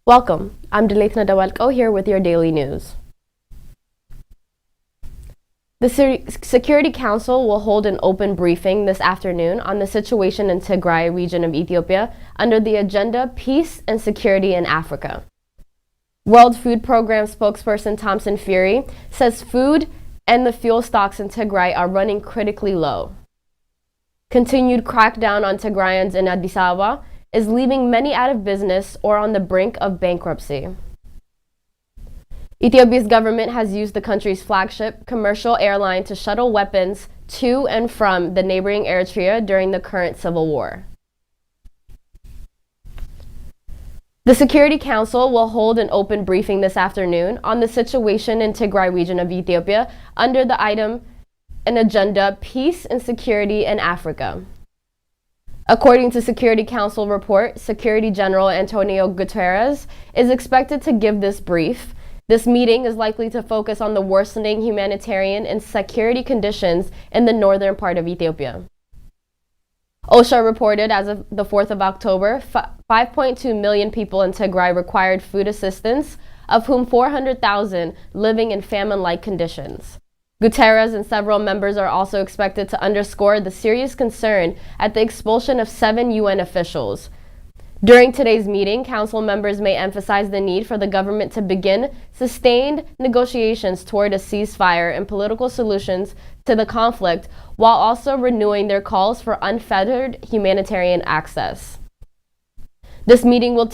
Welcome. I'm Deletna Dawalko here with your daily news. The Security Council will hold an open briefing this afternoon on the situation in Tigray region of Ethiopia under the agenda Peace and Security in Africa. World Food Program spokesperson Thomson Fury says food and the fuel stocks in Tigray are running critically low. Continued crackdown on Tigrayans in Addis Ababa is leaving many out of business or on the brink of bankruptcy. Ethiopia's government has used the country's flagship commercial airline to shuttle weapons to and from the neighboring Eritrea during the current civil war. The Security Council will hold an open briefing this afternoon on the situation in Tigray region of Ethiopia under the item and agenda Peace and Security in Africa. According to Security Council report, Secretary General Antonio Guterres is expected to give this brief. This meeting is likely to focus on the worsening humanitarian and security conditions in the northern part of Ethiopia. OSHA reported as of the 4th of October, 5.2 million people in Tigray required food assistance, of whom 400,000 living in famine-like conditions. Guterres and several members are also expected to underscore the serious concern at the expulsion of 7 UN officials. During today's meeting, council members may emphasize the need for the government to begin sustained negotiations toward a ceasefire and political solutions to the conflict, while also renewing their calls for unfettered humanitarian access. This meeting will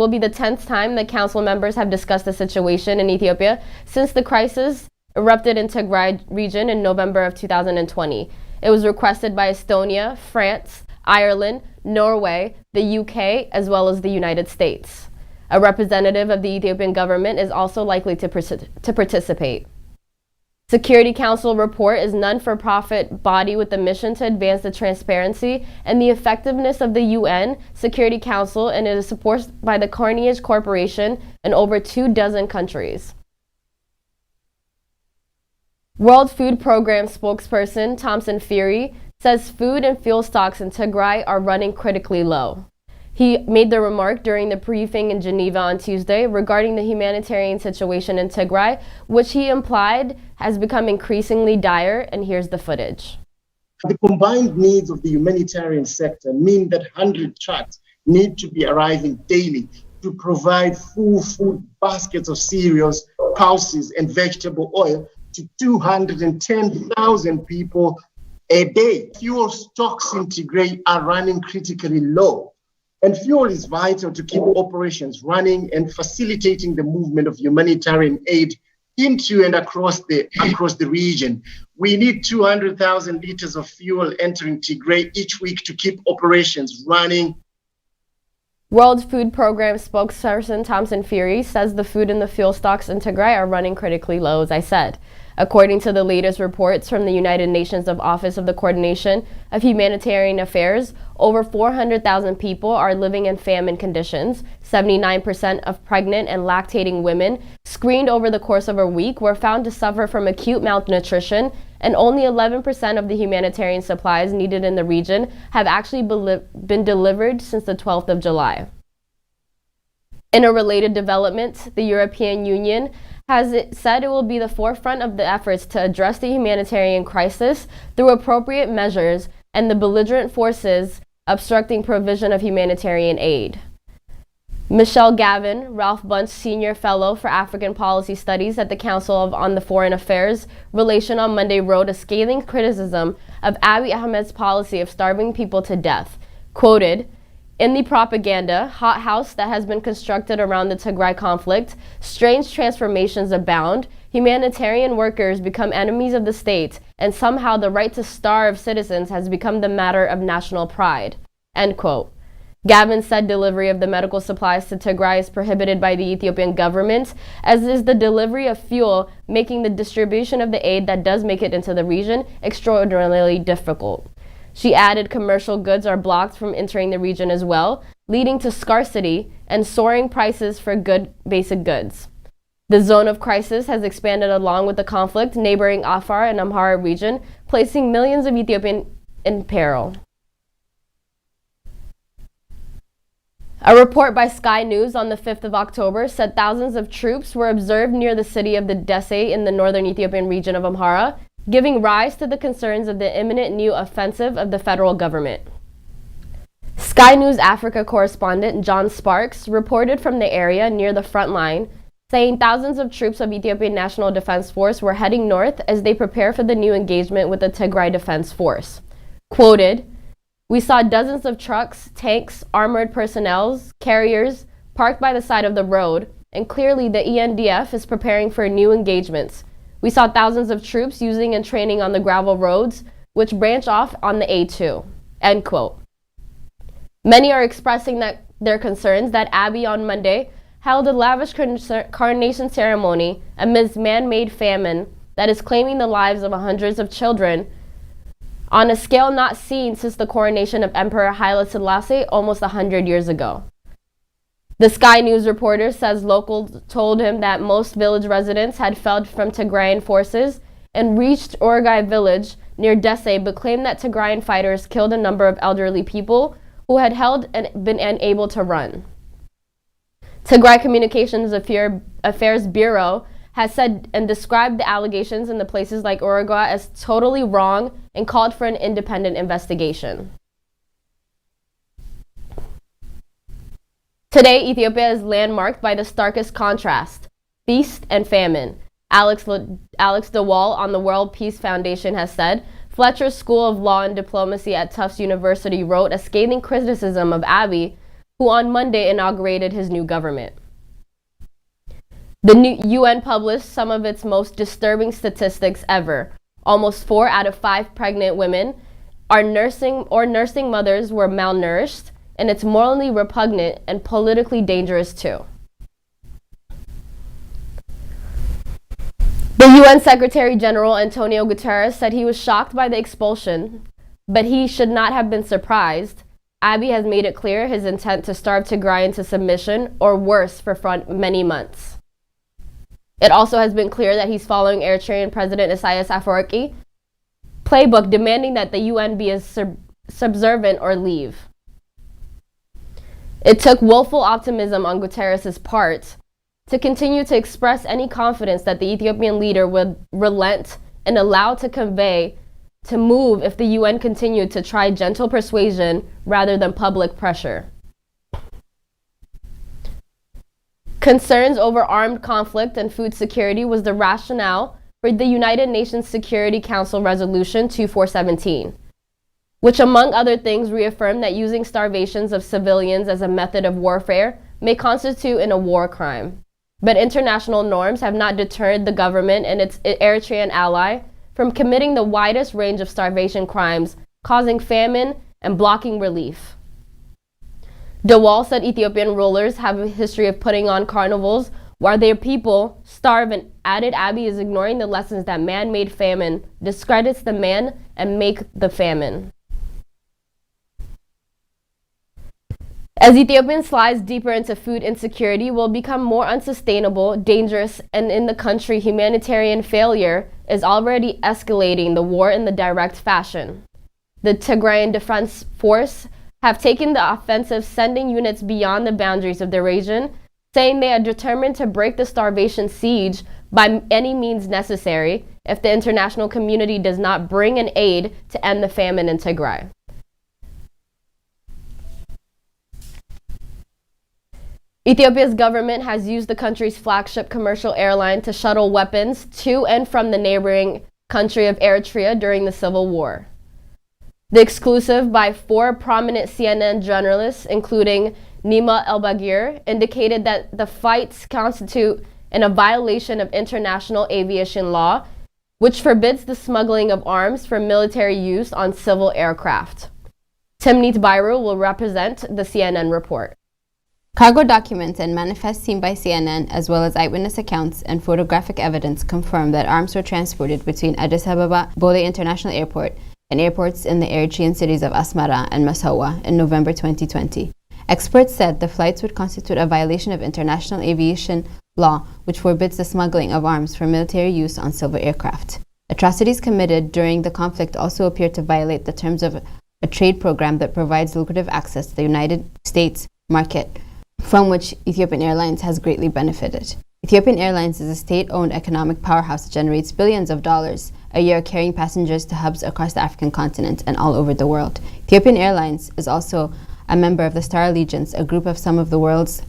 be the 10th time that council members have discussed the situation in Ethiopia since the crisis erupted in Tigray region in November of 2020. It was requested by Estonia, France, Ireland, Norway, the UK, as well as the United States. A representative of the Ethiopian government is also likely to participate. Security Council report is non-for-profit body with the mission to advance the transparency and the effectiveness of the UN Security Council, and it is supported by the Carnegie Corporation in over 24 countries. World Food Program spokesperson Thomson Fury says food and fuel stocks in Tigray are running critically low. He made the remark during the briefing in Geneva on Tuesday regarding the humanitarian situation in Tigray, which he implied has become increasingly dire, and here's the footage. The combined needs of the humanitarian sector mean that 100 trucks need to be arriving daily to provide full food baskets of cereals, pulses, and vegetable oil to 210,000 people a day. Fuel stocks in Tigray are running critically low, and fuel is vital to keep operations running and facilitating the movement of humanitarian aid into and across the region. We need 200,000 liters of fuel entering Tigray each week to keep operations running. World Food Program spokesperson Thomson Fury says the food and the fuel stocks in Tigray are running critically low, as I said. According to the latest reports from the United Nations Office of the Coordination of Humanitarian Affairs, over 400,000 people are living in famine conditions. 79% of pregnant and lactating women screened over the course of a week were found to suffer from acute malnutrition, and only 11% of the humanitarian supplies needed in the region have actually been delivered since the 12th of July. In a related development, the European Union has said it will be the forefront of the efforts to address the humanitarian crisis through appropriate measures and the belligerent forces obstructing provision of humanitarian aid. Michelle Gavin, Ralph Bunche Senior Fellow for African Policy Studies at the Council on the Foreign Affairs Relation on Monday wrote a scathing criticism of Abiy Ahmed's policy of starving people to death. Quoted, "In the propaganda hothouse that has been constructed around the Tigray conflict, strange transformations abound. Humanitarian workers become enemies of the state, and somehow the right to starve citizens has become the matter of national pride." End quote. Gavin said delivery of the medical supplies to Tigray is prohibited by the Ethiopian government, as is the delivery of fuel, making the distribution of the aid that does make it into the region extraordinarily difficult. She added commercial goods are blocked from entering the region as well, leading to scarcity and soaring prices for basic goods. The zone of crisis has expanded along with the conflict neighboring Afar and Amhara region, placing millions of Ethiopians in peril. A report by Sky News on the 5th of October said thousands of troops were observed near the city of the Dese in the northern Ethiopian region of Amhara, giving rise to the concerns of the imminent new offensive of the federal government. Sky News Africa correspondent John Sparks reported from the area near the front line, saying thousands of troops of Ethiopian National Defense Force were heading north as they prepare for the new engagement with the Tigray Defense Force. Quoted, "We saw dozens of trucks, tanks, armored personnel, carriers parked by the side of the road, and clearly the ENDF is preparing for new engagements. We saw thousands of troops using and training on the gravel roads, which branch off on the A2." End quote. Many are expressing their concerns that Abiy on Monday held a lavish coronation ceremony amidst man-made famine that is claiming the lives of hundreds of children on a scale not seen since the coronation of Emperor Haile Selassie almost 100 years ago. The Sky News reporter says locals told him that most village residents had fled from Tigrayan forces and reached Orogai village near Dese, but claimed that Tigrayan fighters killed a number of elderly people who had held and been unable to run. Tigray Communications Affairs Bureau has said and described the allegations in the places like Orogai as totally wrong and called for an independent investigation. Today, Ethiopia is landmarked by the starkest contrast, feast and famine. Alex DeWall on the World Peace Foundation has said, Fletcher's School of Law and Diplomacy at Tufts University wrote a scathing criticism of Abiy, who on Monday inaugurated his new government. The new UN published some of its most disturbing statistics ever. Almost 4 out of 5 pregnant women are nursing mothers were malnourished, and it's morally repugnant and politically dangerous too. The UN Secretary General Antonio Guterres said he was shocked by the expulsion, but he should not have been surprised. Abiy has made it clear his intent to starve Tigray into submission, or worse, for many months. It also has been clear that he's following Eritrean President Isaias Afwerki playbook, demanding that the UN be subservient or leave. It took willful optimism on Guterres' part to continue to express any confidence that the Ethiopian leader would relent and allow to move if the UN continued to try gentle persuasion rather than public pressure. Concerns over armed conflict and food security was the rationale for the United Nations Security Council Resolution 2417, which among other things reaffirmed that using starvations of civilians as a method of warfare may constitute a war crime. But international norms have not deterred the government and its Eritrean ally from committing the widest range of starvation crimes, causing famine and blocking relief. DeWall said Ethiopian rulers have a history of putting on carnivals while their people starve, and added Abiy is ignoring the lessons that man-made famine discredits the man and make the famine. As Ethiopia slides deeper into food insecurity, will become more unsustainable, dangerous, and in the country, humanitarian failure is already escalating the war in the direct fashion. The Tigrayan Defense Force have taken the offensive, sending units beyond the boundaries of the region, saying they are determined to break the starvation siege by any means necessary if the international community does not bring an aid to end the famine in Tigray. Ethiopia's government has used the country's flagship commercial airline to shuttle weapons to and from the neighboring country of Eritrea during the civil war. The exclusive by 4 prominent CNN journalists, including Nima El-Bagir, indicated that the flights constitute a violation of international aviation law, which forbids the smuggling of arms for military use on civil aircraft. Timnit Bairu will represent the CNN report. Cargo documents and manifests seen by CNN, as well as eyewitness accounts and photographic evidence, confirm that arms were transported between Addis Ababa Bole International Airport and airports in the Eritrean cities of Asmara and Massawa in November 2020. Experts said the flights would constitute a violation of international aviation law, which forbids the smuggling of arms for military use on civil aircraft. Atrocities committed during the conflict also appear to violate the terms of a trade program that provides lucrative access to the United States market from which Ethiopian Airlines has greatly benefited. Ethiopian Airlines is a state-owned economic powerhouse that generates billions of dollars a year, carrying passengers to hubs across the African continent and all over the world. Ethiopian Airlines is also a member of the Star Alliance, a group of some of the world's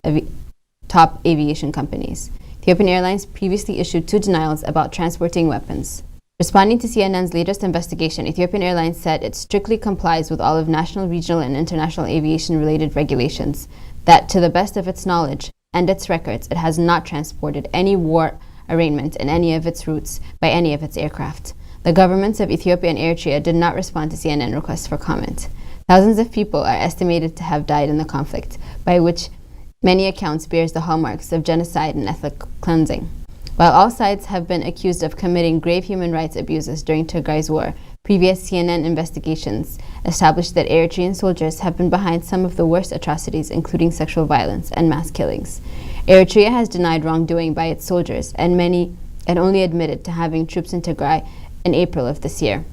top aviation companies. Ethiopian Airlines previously issued 2 denials about transporting weapons. Responding to CNN's latest investigation, Ethiopian Airlines said it strictly complies with all of national, regional, and international aviation-related regulations, that to the best of its knowledge and its records, it has not transported any war arraignment in any of its routes by any of its aircraft. The governments of Ethiopia and Eritrea did not respond to CNN requests for comment. Thousands of people are estimated to have died in the conflict, by which many accounts bears the hallmarks of genocide and ethnic cleansing. While all sides have been accused of committing grave human rights abuses during Tigray's war, previous CNN investigations established that Eritrean soldiers have been behind some of the worst atrocities, including sexual violence and mass killings. Eritrea has denied wrongdoing by its soldiers and only admitted to having troops in Tigray in April of this year.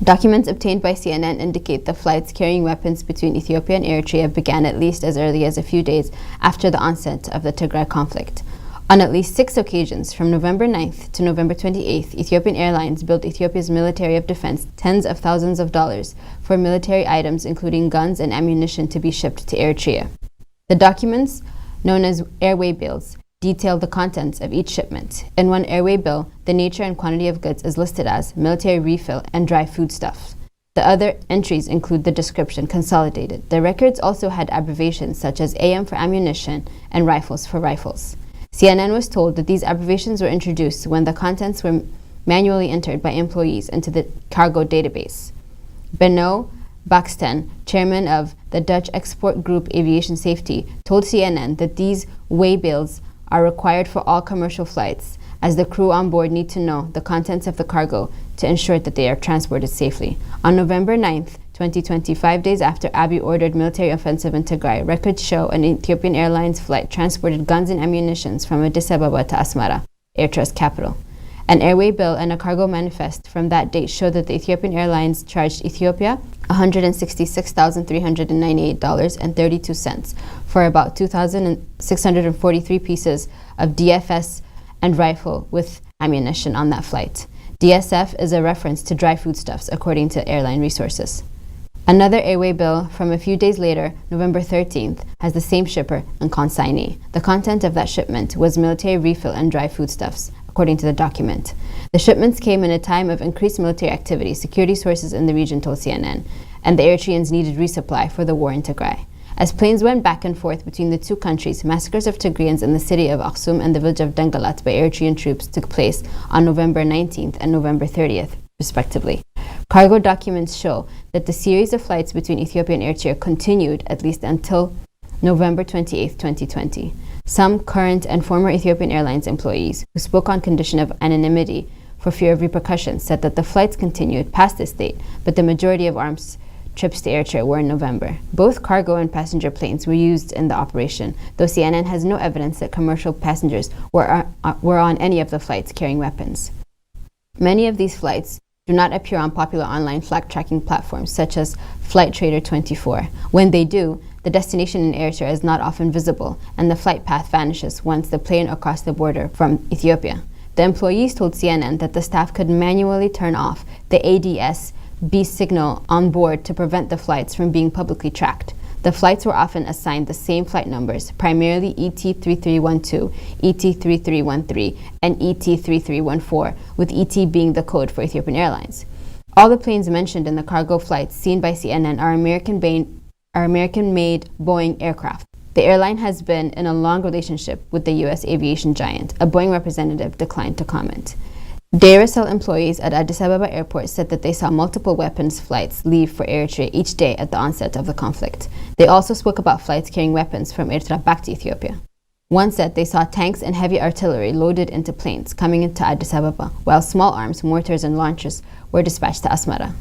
Documents obtained by CNN indicate the flights carrying weapons between Ethiopia and Eritrea began at least as early as a few days after the onset of the Tigray conflict. On at least 6 occasions, from November 9th to November 28th, Ethiopian Airlines billed Ethiopia's Ministry of Defense tens of thousands of dollars for military items, including guns and ammunition, to be shipped to Eritrea. The documents, known as airway bills, detail the contents of each shipment. In one airway bill, the nature and quantity of goods is listed as military refill and dry foodstuff. The other entries include the description consolidated. The records also had abbreviations such as AM for ammunition and rifles for rifles. CNN was told that these abbreviations were introduced when the contents were manually entered by employees into the cargo database. Benno Baxten, chairman of the Dutch export group Aviation Safety, told CNN that these waybills are required for all commercial flights, as the crew on board need to know the contents of the cargo to ensure that they are transported safely. On November 9th, 2020, 5 days after Abiy ordered military offensive in Tigray, records show an Ethiopian Airlines flight transported guns and ammunition from Addis Ababa to Asmara, Eritrea's capital. An airway bill and a cargo manifest from that date show that the Ethiopian Airlines charged Ethiopia $166,398.32 for about 2,643 pieces of DFS and rifle with ammunition on that flight. DSF is a reference to dry foodstuffs, according to airline resources. Another airway bill from a few days later, November 13th, has the same shipper and consignee. The content of that shipment was military refill and dry foodstuffs, according to the document. The shipments came in a time of increased military activity, security sources in the region told CNN, and the Eritreans needed resupply for the war in Tigray. As planes went back and forth between the two countries, massacres of Tigrayans in the city of Aksum and the village of Dengalat by Eritrean troops took place on November 19th and November 30th, respectively. Cargo documents show that the series of flights between Ethiopia and Eritrea continued at least until November 28, 2020. Some current and former Ethiopian Airlines employees who spoke on condition of anonymity for fear of repercussions said that the flights continued past this date, but the majority of arms trips to Eritrea were in November. Both cargo and passenger planes were used in the operation, though CNN has no evidence that commercial passengers were on any of the flights carrying weapons. Many of these flights do not appear on popular online flight tracking platforms such as Flight Trader 24. When they do, the destination in Eritrea is not often visible, and the flight path vanishes once the plane across the border from Ethiopia. The employees told CNN that the staff could manually turn off the ADS-B signal on board to prevent the flights from being publicly tracked. The flights were often assigned the same flight numbers, primarily ET3312, ET3313, and ET3314, with ET being the code for Ethiopian Airlines. All the planes mentioned in the cargo flights seen by CNN are American-made Boeing aircraft. The airline has been in a long relationship with the U.S. aviation giant. A Boeing representative declined to comment. Dairy employees at Addis Ababa airport said that they saw multiple weapons flights leave for Eritrea each day at the onset of the conflict. They also spoke about flights carrying weapons from Eritrea back to Ethiopia. One said they saw tanks and heavy artillery loaded into planes coming into Addis Ababa, while small arms, mortars, and launchers were dispatched to Asmara.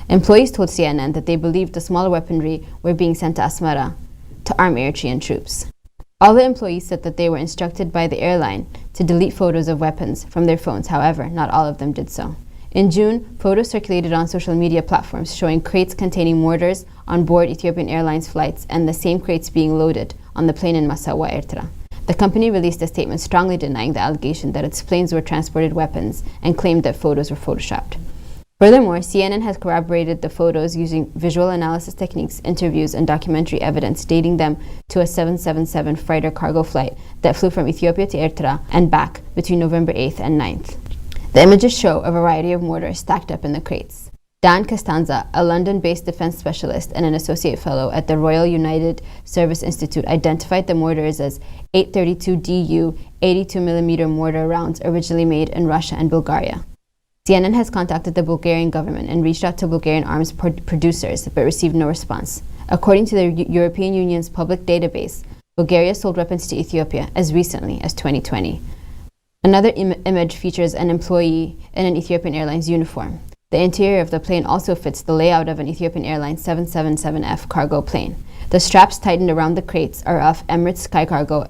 Employees told CNN that they believed the smaller weaponry were being sent to Asmara to arm Eritrean troops. All the employees said that they were instructed by the airline to delete photos of weapons from their phones. However, not all of them did so. In June, photos circulated on social media platforms showing crates containing mortars on board Ethiopian Airlines flights and the same crates being loaded on the plane in Massawa, Ertra. The company released a statement strongly denying the allegation that its planes were transported weapons and claimed that photos were photoshopped. Furthermore, CNN has corroborated the photos using visual analysis techniques, interviews, and documentary evidence dating them to a 777 freighter cargo flight that flew from Ethiopia to Ertra and back between November 8th and 9th. The images show a variety of mortars stacked up in the crates. Dan Costanza, a London-based defense specialist and an associate fellow at the Royal United Service Institute, identified the mortars as 832 DU 82mm mortar rounds originally made in Russia and Bulgaria. CNN has contacted the Bulgarian government and reached out to Bulgarian arms producers but received no response. According to the European Union's public database, Bulgaria sold weapons to Ethiopia as recently as 2020. Another image features an employee in an Ethiopian Airlines uniform. The interior of the plane also fits the layout of an Ethiopian Airlines 777F cargo plane. The straps tightened around the crates are of Emirates Sky Cargo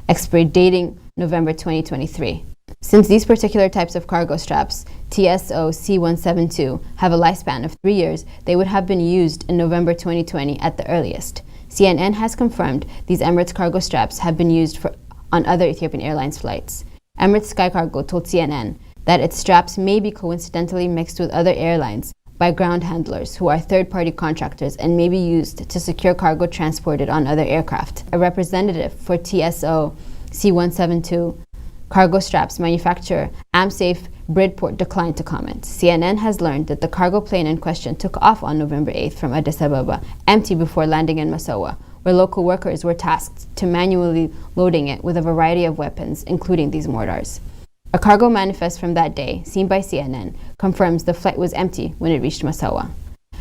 expiry dating November 2023. Since these particular types of cargo straps, TSO C172, have a lifespan of 3 years, they would have been used in November 2020 at the earliest. CNN has confirmed these Emirates cargo straps have been used on other Ethiopian Airlines flights. Emirates Sky Cargo told CNN that its straps may be coincidentally mixed with other airlines by ground handlers who are third-party contractors and may be used to secure cargo transported on other aircraft. A representative for TSO C172 cargo straps manufacturer AmSafe Bridport declined to comment. CNN has learned that the cargo plane in question took off on November 8th from Addis Ababa, empty before landing in Massawa, where local workers were tasked to manually loading it with a variety of weapons, including these mortars. A cargo manifest from that day, seen by CNN, confirms the flight was empty when it reached Massawa.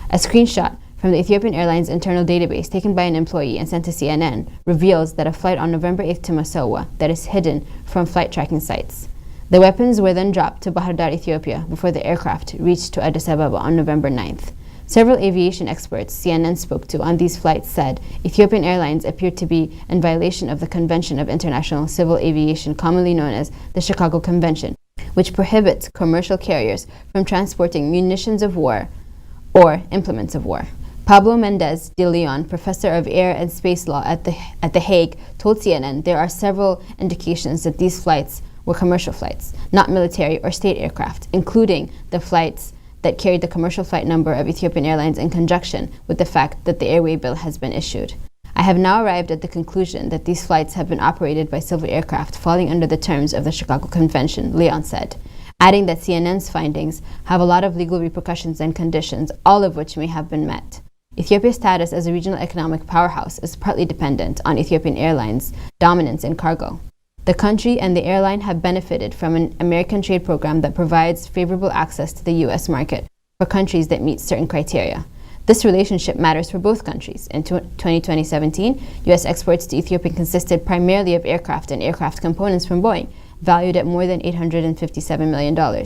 A screenshot from the Ethiopian Airlines internal database taken by an employee and sent to CNN reveals that a flight on November 8th to Massawa that is hidden from flight tracking sites. The weapons were then dropped to Bahir Dar, Ethiopia, before the aircraft reached to Addis Ababa on November 9th. Several aviation experts CNN spoke to on these flights said Ethiopian Airlines appeared to be in violation of the Convention of International Civil Aviation, commonly known as the Chicago Convention, which prohibits commercial carriers from transporting munitions of war or implements of war. Pablo Mendez de Leon, professor of air and space law at The Hague, told CNN there are several indications that these flights were commercial flights, not military or state aircraft, including the flights that carried the commercial flight number of Ethiopian Airlines in conjunction with the fact that the airway bill has been issued. I have now arrived at the conclusion that these flights have been operated by civil aircraft falling under the terms of the Chicago Convention, Leon said, adding that CNN's findings have a lot of legal repercussions and conditions, all of which may have been met. Ethiopia's status as a regional economic powerhouse is partly dependent on Ethiopian Airlines' dominance in cargo. The country and the airline have benefited from an American trade program that provides favorable access to the U.S. market for countries that meet certain criteria. This relationship matters for both countries. In 2017, U.S. exports to Ethiopia consisted primarily of aircraft and aircraft components from Boeing, valued at more than $857 million.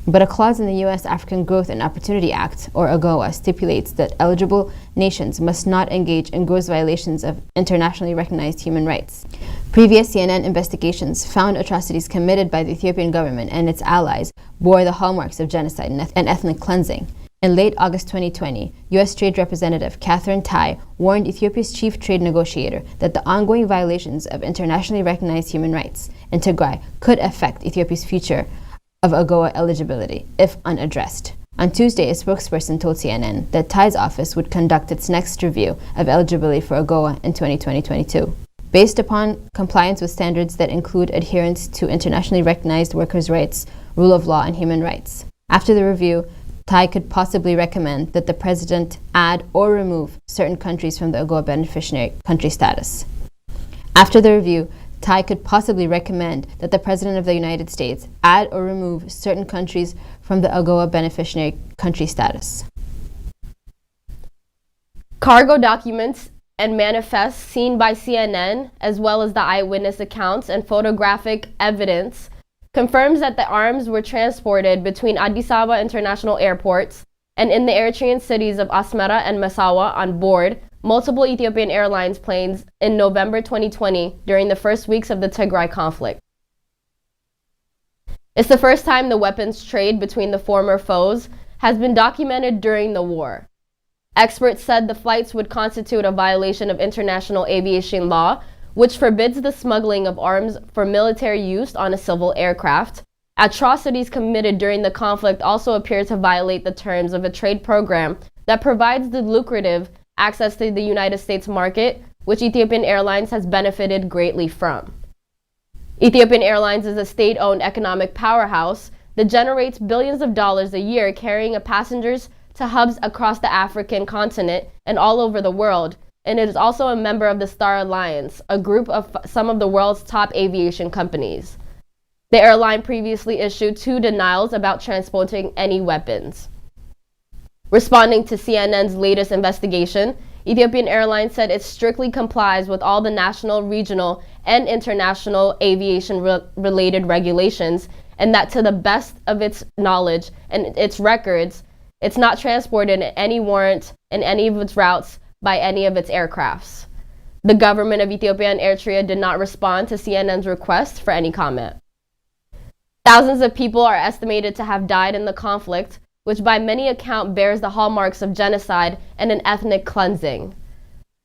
But a clause in the U.S. African Growth and Opportunity Act, or AGOA, stipulates that eligible nations must not engage in gross violations of internationally recognized human rights. Previous CNN investigations found atrocities committed by the Ethiopian government and its allies bore the hallmarks of genocide and ethnic cleansing. In late August 2020, U.S. Trade Representative Catherine Tai warned Ethiopia's chief trade negotiator that the ongoing violations of internationally recognized human rights in Tigray could affect Ethiopia's future of AGOA eligibility if unaddressed. On Tuesday, a spokesperson told CNN that Tai's office would conduct its next review of eligibility for AGOA in 2022, based upon compliance with standards that include adherence to internationally recognized workers' rights, rule of law, and human rights. After the review, Tai could possibly recommend that the president add or remove certain countries from the AGOA beneficiary country status. After the review, Tai could possibly recommend that the President of the United States add or remove certain countries from the AGOA beneficiary country status. Cargo documents and manifests seen by CNN, as well as the eyewitness accounts and photographic evidence, confirms that the arms were transported between Addis Ababa International Airports and in the Eritrean cities of Asmara and Massawa on board multiple Ethiopian Airlines planes in November 2020 during the first weeks of the Tigray conflict. It's the first time the weapons trade between the former foes has been documented during the war. Experts said the flights would constitute a violation of international aviation law, which forbids the smuggling of arms for military use on a civil aircraft. Atrocities committed during the conflict also appear to violate the terms of a trade program that provides the lucrative access to the United States market, which Ethiopian Airlines has benefited greatly from. Ethiopian Airlines is a state-owned economic powerhouse that generates billions of dollars a year, carrying passengers to hubs across the African continent and all over the world, and it is also a member of the Star Alliance, a group of some of the world's top aviation companies. The airline previously issued 2 denials about transporting any weapons. Responding to CNN's latest investigation, Ethiopian Airlines said it strictly complies with all the national, regional, and international aviation-related regulations, and that to the best of its knowledge and its records, it's not transported any warrant in any of its routes by any of its aircrafts. The government of Ethiopia and Eritrea did not respond to CNN's request for any comment. Thousands of people are estimated to have died in the conflict, which by many accounts bears the hallmarks of genocide and an ethnic cleansing.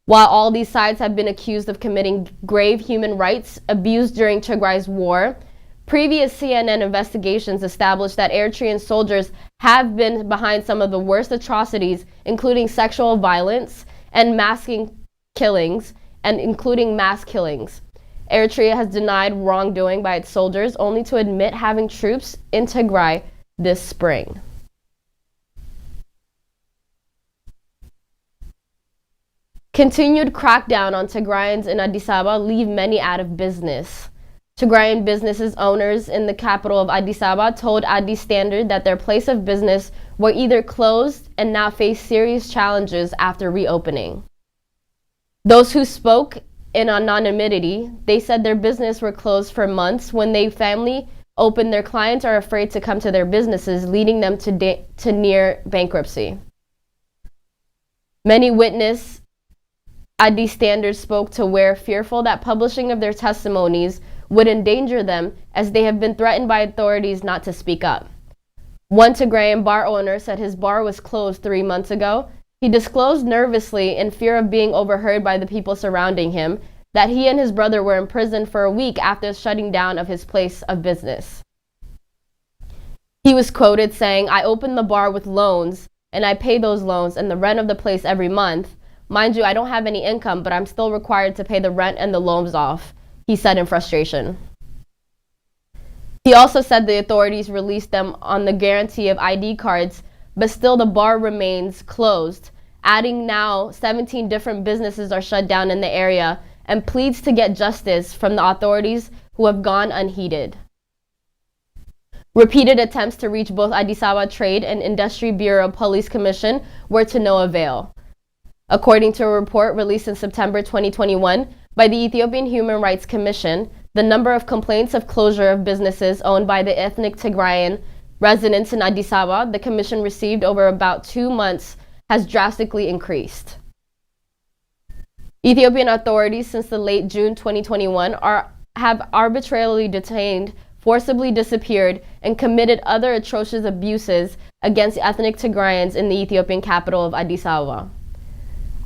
While all these sides have been accused of committing grave human rights abuse during Tigray's war, previous CNN investigations established that Eritrean soldiers have been behind some of the worst atrocities, including sexual violence and killings. Eritrea has denied wrongdoing by its soldiers, only to admit having troops in Tigray this spring. Continued crackdown on Tigrayans in Addis Ababa leave many out of business. Tigrayan businesses owners in the capital of Addis Ababa told Addis Standard that their place of business were either closed and now face serious challenges after reopening. Those who spoke in anonymity, they said their business were closed for months. When they finally open, their clients are afraid to come to their businesses, leading them to near bankruptcy. Many witness Addis Standard spoke to were fearful that publishing of their testimonies would endanger them, as they have been threatened by authorities not to speak up. One Tigrayan bar owner said his bar was closed 3 months ago. He disclosed nervously, in fear of being overheard by the people surrounding him, that he and his brother were imprisoned for a week after shutting down of his place of business. He was quoted saying, "I opened the bar with loans, and I pay those loans and the rent of the place every month. Mind you, I don't have any income, but I'm still required to pay the rent and the loans off," he said in frustration. He also said the authorities released them on the guarantee of ID cards, but still the bar remains closed, adding now 17 different businesses are shut down in the area, and pleads to get justice from the authorities who have gone unheeded. Repeated attempts to reach both Addis Ababa Trade and Industry Bureau Police Commission were to no avail. According to a report released in September 2021 by the Ethiopian Human Rights Commission, the number of complaints of closure of businesses owned by the ethnic Tigrayan residents in Addis Ababa the commission received over about 2 months has drastically increased. Ethiopian authorities since the late June 2021 have arbitrarily detained, forcibly disappeared, and committed other atrocious abuses against ethnic Tigrayans in the Ethiopian capital of Addis Ababa.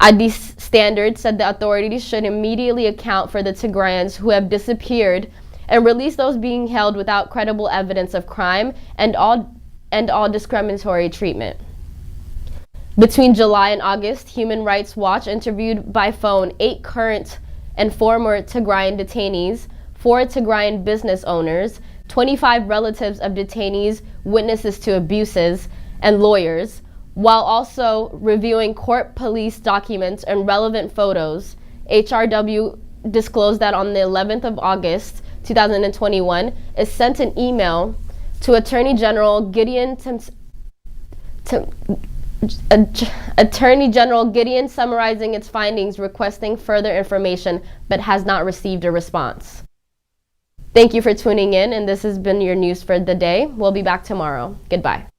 Addis Standard said the authorities should immediately account for the Tigrayans who have disappeared and release those being held without credible evidence of crime and all discriminatory treatment. Between July and August, Human Rights Watch interviewed by phone 8 current and former Tigrayan detainees, 4 Tigrayan business owners, 25 relatives of detainees, witnesses to abuses, and lawyers, while also reviewing court police documents and relevant photos. HRW disclosed that on the 11th of August 2021, it sent an email to Attorney General Gideon summarizing its findings, requesting further information, but has not received a response. Thank you for tuning in, and this has been your news for the day. We'll be back tomorrow. Goodbye.